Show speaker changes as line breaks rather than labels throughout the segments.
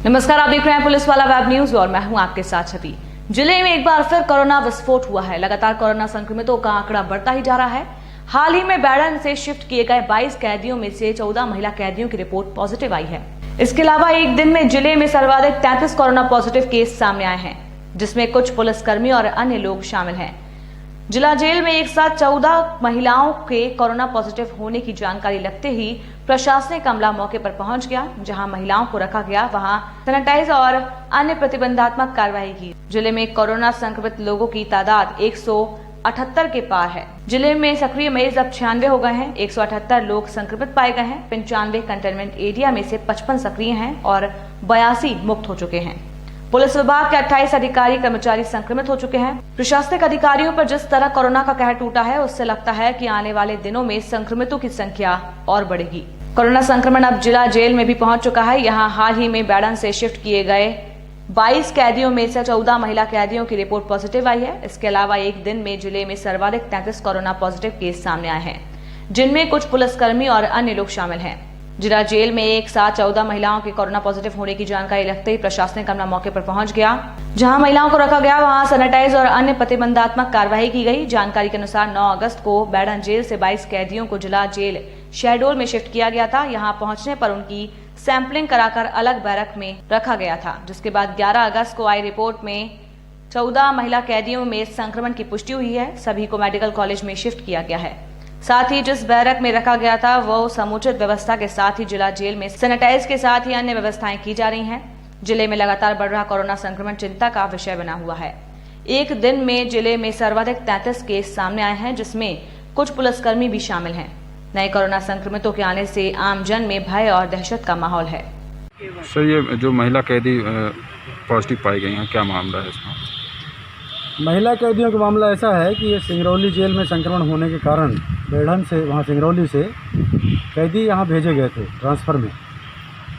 नमस्कार, आप देख रहे हैं पुलिस वाला वेब न्यूज और मैं हूं आपके साथ छवि। जिले में एक बार फिर कोरोना विस्फोट हुआ है। लगातार कोरोना संक्रमितों का आंकड़ा बढ़ता ही जा रहा है। हाल ही में बैरन से शिफ्ट किए गए 22 कैदियों में से 14 महिला कैदियों की रिपोर्ट पॉजिटिव आई है। इसके अलावा एक दिन में जिले में सर्वाधिक 33 कोरोना पॉजिटिव केस सामने आए हैं, जिसमें कुछ पुलिसकर्मी और अन्य लोग शामिल हैं। जिला जेल में एक साथ 14 महिलाओं के कोरोना पॉजिटिव होने की जानकारी लगते ही प्रशासनिक अमला मौके पर पहुंच गया। जहां महिलाओं को रखा गया, वहां सैनिटाइज और अन्य प्रतिबंधात्मक कार्रवाई की। जिले में कोरोना संक्रमित लोगों की तादाद 178 के पार है। जिले में सक्रिय मरीज अब 96 हो गए हैं। 178 लोग संक्रमित पाए गए हैं। 95 कंटेनमेंट एरिया में से 55 सक्रिय हैं और 82 मुक्त हो चुके हैं। पुलिस विभाग के 28 अधिकारी कर्मचारी संक्रमित हो चुके हैं। प्रशासनिक अधिकारियों पर जिस तरह कोरोना का कहर टूटा है, उससे लगता है कि आने वाले दिनों में संक्रमितों की संख्या और बढ़ेगी। कोरोना संक्रमण अब जिला जेल में भी पहुंच चुका है। यहां हाल ही में बैरन से शिफ्ट किए गए 22 कैदियों में से 14 महिला कैदियों की रिपोर्ट पॉजिटिव आई है। इसके अलावा एक दिन में जिले में सर्वाधिक 33 कोरोना पॉजिटिव केस सामने आए हैं, जिनमें कुछ पुलिसकर्मी और अन्य लोग शामिल हैं। जिला जेल में एक साथ 14 महिलाओं के कोरोना पॉजिटिव होने की जानकारी लगते ही प्रशासनिक अमला मौके पर पहुंच गया। जहां महिलाओं को रखा गया, वहां सैनिटाइज और अन्य प्रतिबंधात्मक कार्रवाई की गई। जानकारी के अनुसार 9 अगस्त को बैरन जेल से 22 कैदियों को जिला जेल शहडोल में शिफ्ट किया गया था। यहां पहुंचने पर उनकी सैंपलिंग कराकर अलग बैरक में रखा गया था, जिसके बाद 11 अगस्त को आई रिपोर्ट में 14 महिला कैदियों में संक्रमण की पुष्टि हुई है। सभी को मेडिकल कॉलेज में शिफ्ट किया गया है। साथ ही जिस बैरक में रखा गया था, वो समुचित व्यवस्था के साथ ही जिला जेल में सैनिटाइज के साथ ही अन्य व्यवस्थाएं की जा रही हैं। जिले में लगातार बढ़ रहा कोरोना संक्रमण चिंता का विषय बना हुआ है। एक दिन में जिले में सर्वाधिक 33 केस सामने आए हैं, जिसमें कुछ पुलिसकर्मी भी शामिल हैं। नए कोरोना संक्रमितों के आने से आम जन में भय और दहशत का माहौल है।
सर, ये जो महिला कैदी पॉजिटिव पाई गई हैं, क्या मामला है इसमें?
महिला कैदियों का मामला ऐसा है कि ये सिंगरौली जेल में संक्रमण होने के कारण बेढ़न से, वहाँ सिंगरौली से कैदी यहाँ भेजे गए थे ट्रांसफ़र में।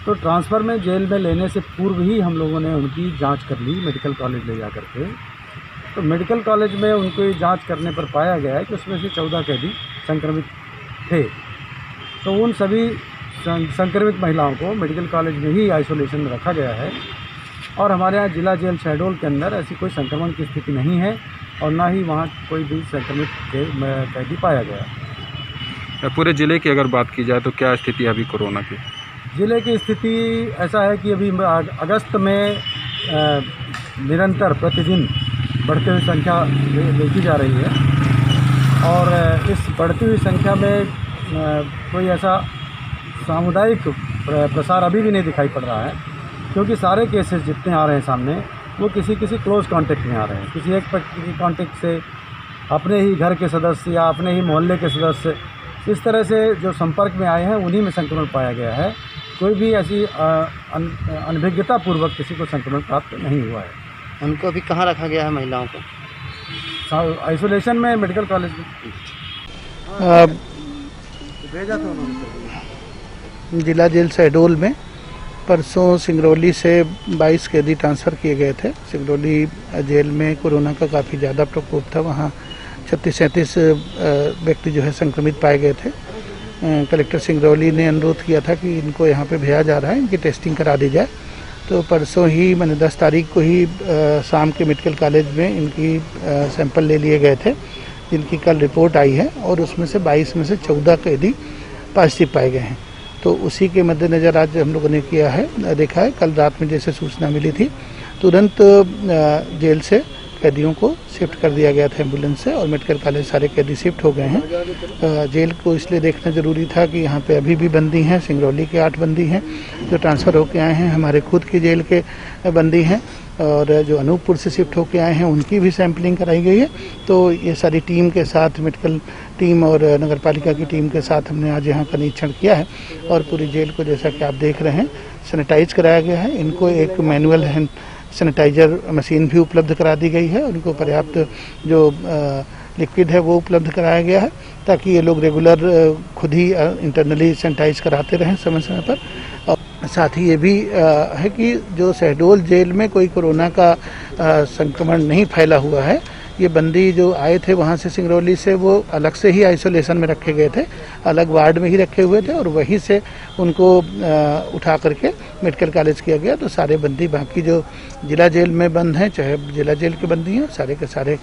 तो ट्रांसफ़र में जेल में लेने से पूर्व ही हम लोगों ने उनकी जांच कर ली मेडिकल कॉलेज ले जा कर के। तो मेडिकल कॉलेज में उनको जांच करने पर पाया गया है कि उसमें से 14 कैदी संक्रमित थे। तो उन सभी संक्रमित महिलाओं को मेडिकल कॉलेज में ही आइसोलेशन में रखा गया है और हमारे यहाँ जिला जेल शहडोल के अंदर ऐसी कोई संक्रमण की स्थिति नहीं है और ना ही वहाँ कोई भी संक्रमित कैदी पाया गया।
पूरे ज़िले की अगर बात की जाए तो क्या स्थिति है अभी कोरोना की?
ज़िले की स्थिति ऐसा है कि अभी अगस्त में निरंतर प्रतिदिन बढ़ती हुई संख्या देखी जा रही है और इस बढ़ती हुई संख्या में कोई ऐसा सामुदायिक प्रसार अभी भी नहीं दिखाई पड़ रहा है, क्योंकि सारे केसेस जितने आ रहे हैं सामने वो किसी क्लोज कांटेक्ट में आ रहे हैं। किसी एक कांटेक्ट से अपने ही घर के सदस्य या अपने ही मोहल्ले के सदस्य, इस तरह से जो संपर्क में आए हैं उन्हीं में संक्रमण पाया गया है। कोई भी ऐसी अनभिज्ञता पूर्वक किसी को संक्रमण प्राप्त नहीं हुआ है।
उनको अभी कहाँ रखा गया है महिलाओं को?
आइसोलेशन में मेडिकल कॉलेज में भेजा था उन्होंने।
जिला जेल शहडोल में परसों सिंगरौली से 22 कैदी ट्रांसफ़र किए गए थे। सिंगरौली जेल में कोरोना का काफ़ी ज़्यादा प्रकोप था। वहाँ 36-37 व्यक्ति जो है संक्रमित पाए गए थे। कलेक्टर सिंगरौली ने अनुरोध किया था कि इनको यहाँ पे भेजा जा रहा है, इनकी टेस्टिंग करा दी जाए। तो परसों ही मैंने 10 तारीख को ही शाम के मेडिकल कॉलेज में इनकी सैंपल ले लिए गए थे, जिनकी कल रिपोर्ट आई है और उसमें से 22 में से 14 कैदी पॉजिटिव पाए गए हैं। तो उसी के मद्देनज़र आज हम लोगों ने किया है, देखा है। कल रात में जैसे सूचना मिली थी, तुरंत जेल से कैदियों को शिफ्ट कर दिया गया था एम्बुलेंस से और मेडिकल कॉलेज सारे कैदी शिफ्ट हो गए हैं। जेल को इसलिए देखना ज़रूरी था कि यहाँ पे अभी भी बंदी हैं। सिंगरौली के 8 बंदी हैं जो ट्रांसफ़र होके आए हैं, हमारे खुद की जेल के बंदी हैं और जो अनूपपुर से शिफ्ट होके आए हैं उनकी भी सैंपलिंग कराई गई है। तो ये सारी टीम के साथ, मेडिकल टीम और नगर पालिका की टीम के साथ हमने आज यहाँ का निरीक्षण किया है और पूरी जेल को, जैसा कि आप देख रहे हैं, सैनिटाइज कराया गया है। इनको एक मैनुअल हैंड सैनिटाइजर मशीन भी उपलब्ध करा दी गई है। उनको पर्याप्त जो लिक्विड है वो उपलब्ध कराया गया है, ताकि ये लोग रेगुलर खुद ही इंटरनली सैनिटाइज कराते रहें समय समय पर। और साथ ही ये भी है कि जो शहडोल जेल में कोई कोरोना का संक्रमण नहीं फैला हुआ है, ये बंदी जो आए थे वहाँ से सिंगरौली से, वो अलग से ही आइसोलेशन में रखे गए थे, अलग वार्ड में ही रखे हुए थे और वहीं से उनको उठा करके मेडिकल कॉलेज किया गया। तो सारे बंदी बाकी जो जिला जेल में बंद हैं, चाहे जिला जेल के बंदी हैं, सारे के सारे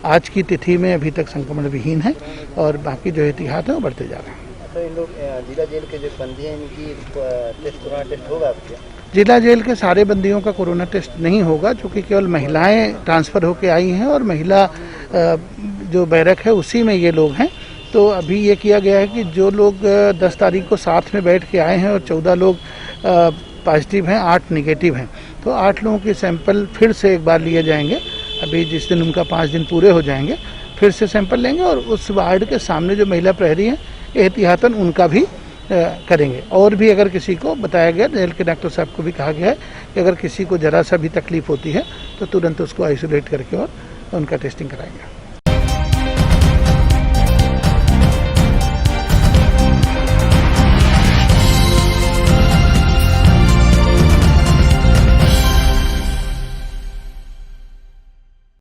आज की तिथि में अभी तक संक्रमण विहीन हैं और बाकी जो एहतियात हैं वो बढ़ते जा रहे हैं।
तो इन लोग जिला जेल के जो बंदी हैं इनकी कोरोना टेस्ट होगा आपके?
जिला जेल के सारे बंदियों का कोरोना टेस्ट नहीं होगा, क्योंकि केवल महिलाएं ट्रांसफ़र होकर आई हैं और महिला जो बैरक है उसी में ये लोग हैं। तो अभी ये किया गया है कि जो लोग 10 तारीख को साथ में बैठ के आए हैं और 14 लोग पॉजिटिव हैं, 8 निगेटिव हैं, तो 8 लोगों के सैंपल फिर से एक बार लिए जाएंगे। अभी जिस दिन उनका 5 दिन पूरे हो जाएंगे फिर से सैंपल लेंगे और उस वार्ड के सामने जो महिला प्रहरी हैं एहतियातन उनका भी करेंगे। और भी अगर किसी को बताया गया, जेल के डॉक्टर साहब को भी कहा गया है कि अगर किसी को जरा सा भी तकलीफ होती है तो तुरंत उसको आइसोलेट करके और उनका टेस्टिंग कराएंगे।